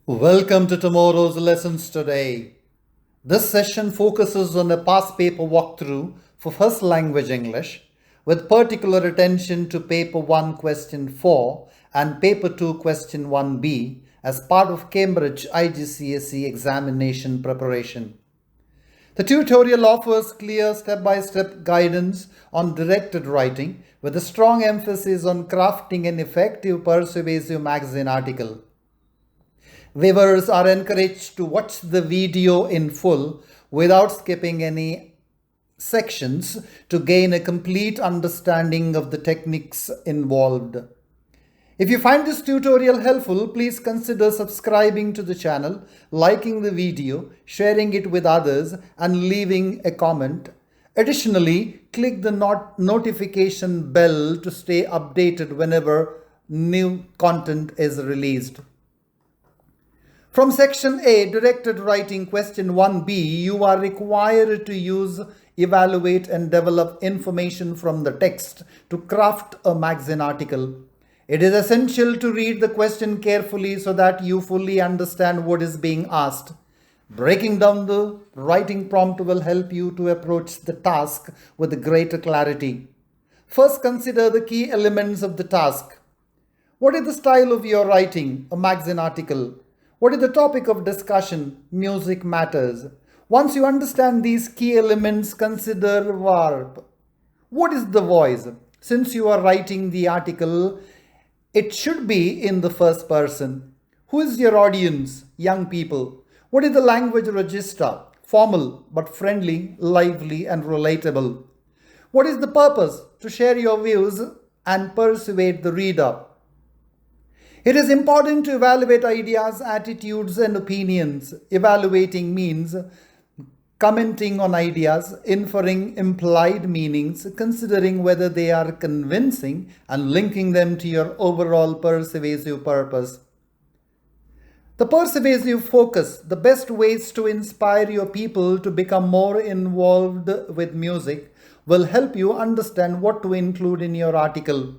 Welcome to tomorrow's lessons today. This session focuses on a past paper walkthrough for first language English with particular attention to paper 1 question 4 and paper 2 question 1b as part of Cambridge IGCSE examination preparation. The tutorial offers clear step-by-step guidance on directed writing with a strong emphasis on crafting an effective persuasive magazine article. Viewers are encouraged to watch the video in full without skipping any sections to gain a complete understanding of the techniques involved. If you find this tutorial helpful, please consider subscribing to the channel, liking the video, sharing it with others, and leaving a comment. Additionally, click the notification bell to stay updated whenever new content is released. From section A, directed writing question 1b, you are required to use, evaluate and develop information from the text to craft a magazine article. It is essential to read the question carefully so that you fully understand what is being asked. Breaking down the writing prompt will help you to approach the task with greater clarity. First, consider the key elements of the task. What is the style of your writing, a magazine article? What is the topic of discussion? Music matters. Once you understand these key elements, consider VARP. What is the voice? Since you are writing the article, it should be in the first person. Who is your audience? Young people. What is the language register? Formal but friendly, lively and relatable. What is the purpose? To share your views and persuade the reader. It is important to evaluate ideas, attitudes, and opinions. Evaluating means commenting on ideas, inferring implied meanings, considering whether they are convincing, and linking them to your overall persuasive purpose. The persuasive focus, the best ways to inspire your people to become more involved with music, will help you understand what to include in your article.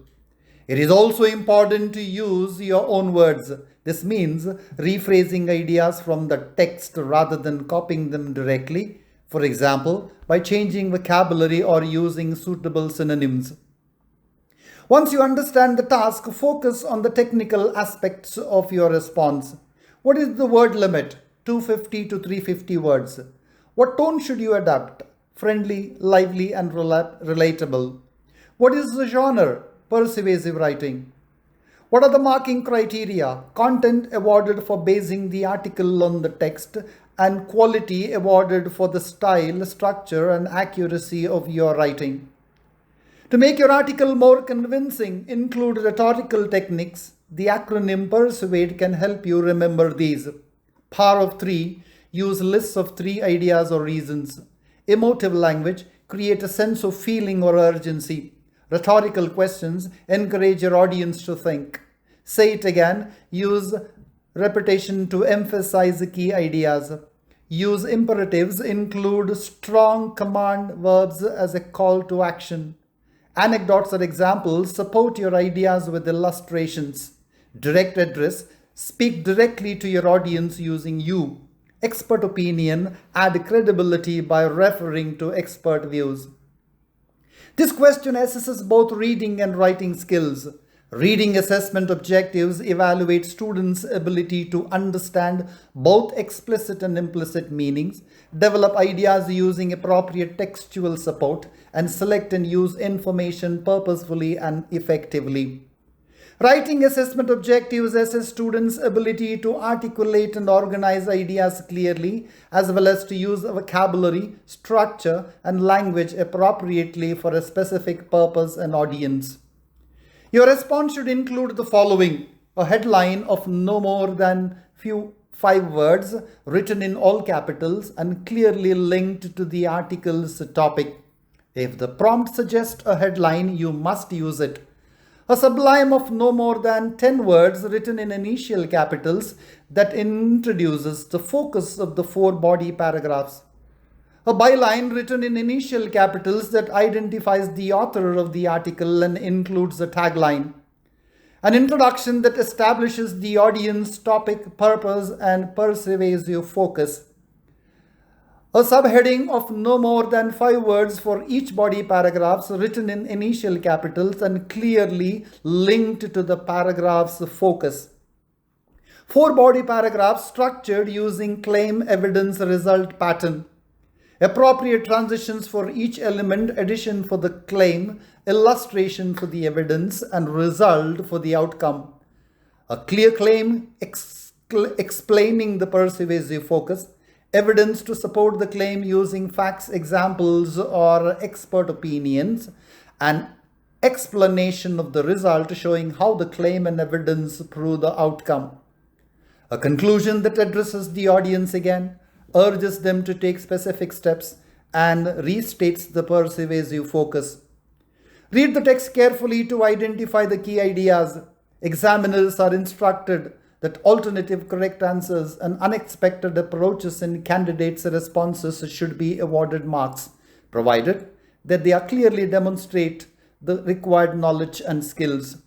It is also important to use your own words. This means rephrasing ideas from the text rather than copying them directly, for example, by changing vocabulary or using suitable synonyms. Once you understand the task, focus on the technical aspects of your response. What is the word limit? 250 to 350 words. What tone should you adapt? Friendly, lively, and relatable. What is the genre? Persuasive writing. What are the marking criteria? Content awarded for basing the article on the text and quality awarded for the style, structure and accuracy of your writing. To make your article more convincing, include rhetorical techniques. The acronym PERSUADE can help you remember these. Power of 3. Use lists of 3 ideas or reasons. Emotive language. Create a sense of feeling or urgency. Rhetorical questions encourage your audience to think. Say it again. Use repetition to emphasize the key ideas. Use imperatives. Include strong command verbs as a call to action. Anecdotes or examples support your ideas with illustrations. Direct address. Speak directly to your audience using you. Expert opinion. Add credibility by referring to expert views. This question assesses both reading and writing skills. Reading assessment objectives evaluate students' ability to understand both explicit and implicit meanings, develop ideas using appropriate textual support, and select and use information purposefully and effectively. Writing assessment objectives assess students' ability to articulate and organize ideas clearly, as well as to use vocabulary, structure, and language appropriately for a specific purpose and audience. Your response should include the following: a headline of no more than 5 words, written in all capitals and clearly linked to the article's topic. If the prompt suggests a headline, you must use it. A sublime of no more than 10 words written in initial capitals that introduces the focus of the 4 body paragraphs. A byline written in initial capitals that identifies the author of the article and includes a tagline. An introduction that establishes the audience, topic, purpose, and persuasive focus. A subheading of no more than 5 words for each body paragraphs written in initial capitals and clearly linked to the paragraph's focus. 4 body paragraphs structured using claim, evidence, result pattern. Appropriate transitions for each element, addition for the claim, illustration for the evidence, and result for the outcome. A clear claim explaining the persuasive focus. Evidence to support the claim using facts, examples, or expert opinions. And explanation of the result showing how the claim and evidence prove the outcome. A conclusion that addresses the audience again, urges them to take specific steps, and restates the persuasive focus. Read the text carefully to identify the key ideas. Examiners are instructed that alternative correct answers and unexpected approaches in candidates' responses should be awarded marks, provided that they are clearly demonstrate the required knowledge and skills.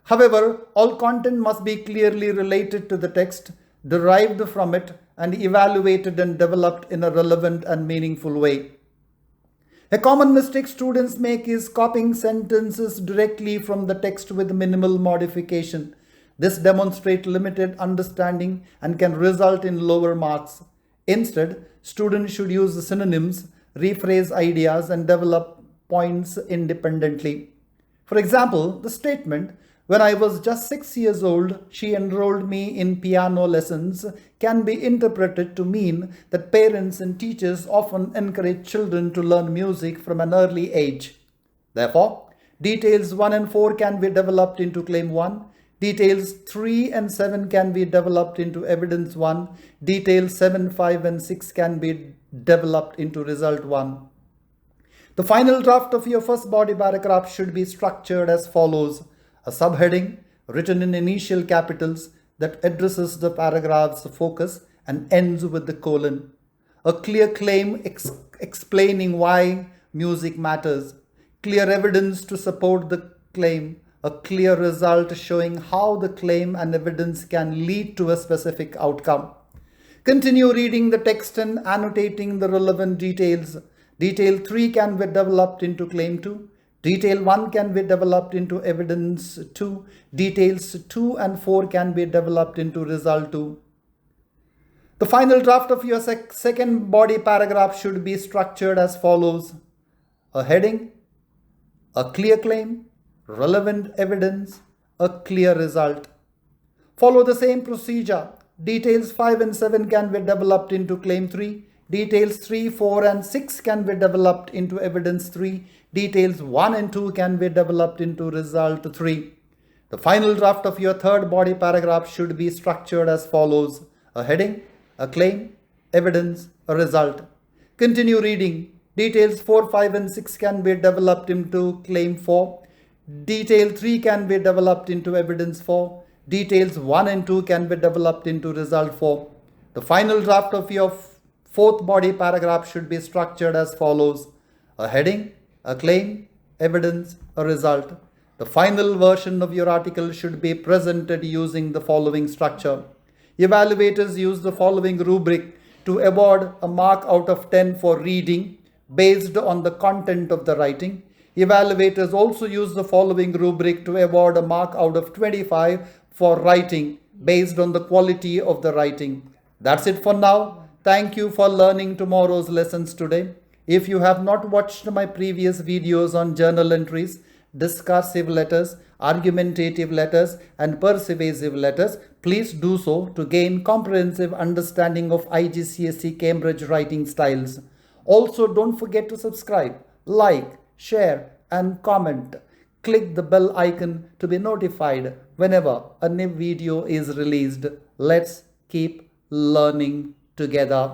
However, all content must be clearly related to the text, derived from it, and evaluated and developed in a relevant and meaningful way. A common mistake students make is copying sentences directly from the text with minimal modification. This demonstrates limited understanding and can result in lower marks. Instead, students should use synonyms, rephrase ideas, and develop points independently. For example, the statement, "When I was just 6 years old, she enrolled me in piano lessons," can be interpreted to mean that parents and teachers often encourage children to learn music from an early age. Therefore, details 1 and 4 can be developed into claim 1. Details 3 and 7 can be developed into evidence 1. Details 7, 5, and 6 can be developed into result 1. The final draft of your first body paragraph should be structured as follows. A subheading written in initial capitals that addresses the paragraph's focus and ends with the colon. A clear claim explaining why music matters. Clear evidence to support the claim. A clear result showing how the claim and evidence can lead to a specific outcome. Continue reading the text and annotating the relevant details. Detail 3 can be developed into claim 2. Detail 1 can be developed into evidence 2. Details 2 and 4 can be developed into result 2. The final draft of your second body paragraph should be structured as follows. A heading, a clear claim, relevant evidence, a clear result. Follow the same procedure. Details 5 and 7 can be developed into claim 3. Details 3, 4, and 6 can be developed into evidence 3. Details 1 and 2 can be developed into result 3. The final draft of your third body paragraph should be structured as follows. A heading, a claim, evidence, a result. Continue reading. Details 4, 5, and 6 can be developed into claim 4. Detail 3 can be developed into evidence 4. Details 1 and 2 can be developed into result 4. The final draft of your fourth body paragraph should be structured as follows. A heading, a claim, evidence, a result. The final version of your article should be presented using the following structure. Evaluators use the following rubric to award a mark out of 10 for reading based on the content of the writing. Evaluators also use the following rubric to award a mark out of 25 for writing based on the quality of the writing. That's it for now. Thank you for learning tomorrow's lessons today. If you have not watched my previous videos on journal entries, discursive letters, argumentative letters, and persuasive letters, please do so to gain comprehensive understanding of IGCSE Cambridge writing styles. Also, don't forget to subscribe, like, share, and comment. Click the bell icon to be notified whenever a new video is released. Let's keep learning together.